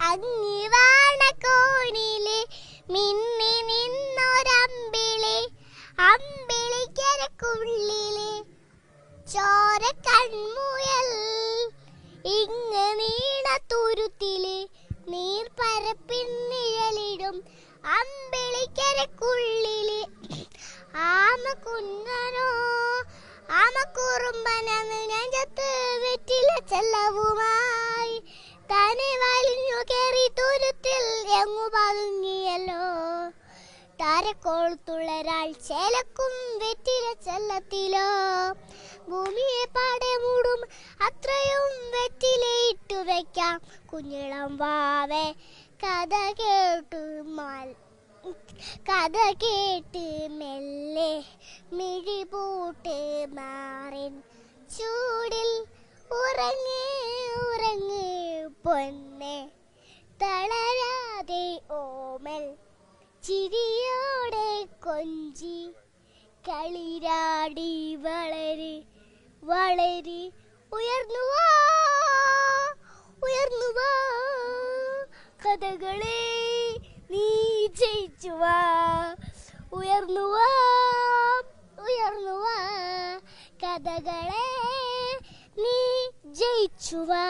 അങ്ങിവാണ കോണിലെ മിന്നി നിന്നൊരമ്പിളി, അമ്പിളിക്കരക്കുള്ളിലെ ചോര കൺമുയൽ. ഇങ്ങ് നീണ തുരുത്തിലെ നീർപ്പരപ്പിൻ നിഴലിടും അമ്പിളിക്കരക്കുള്ളിലെ ആമ കുഞ്ഞനോ ആമ കുറുമ്പനെന്ന് നെഞ്ചത്ത് വെറ്റില ചെല്ലവുമായി തന്നെ വലിഞ്ഞു കയറി തുരുത്തിൽ എങ്ങു പതുങ്ങിയല്ലോ. താരക്കോളത്തുള്ളൊരാൾ ചേലക്കും വെറ്റില ചെല്ലത്തിലോ. ഭൂമിയെ പാടെ മൂടും അത്രയും വെറ്റിലയിട്ടു വെക്കാം കുഞ്ഞിളം വാവേ. കഥ കേട്ട് മെല്ലെ മിഴിപൂട്ട് മാറിൻ ചൂടിൽ ഉറങ്ങ് ഉറങ്ങ് പൊന്നെ. തളരാതെ ഓമൽ ചിരിയോടെ കൊഞ്ചി കളിരാടി വളര് വളര്. ഉയർന്നുവാ ഉയർന്നുവാ കഥകളെ നീ ജയിച്ചുവാ. ഉയർന്നുവാ ഉയർന്നുവാ കഥകളെ നീ ജയിച്ചുവാ.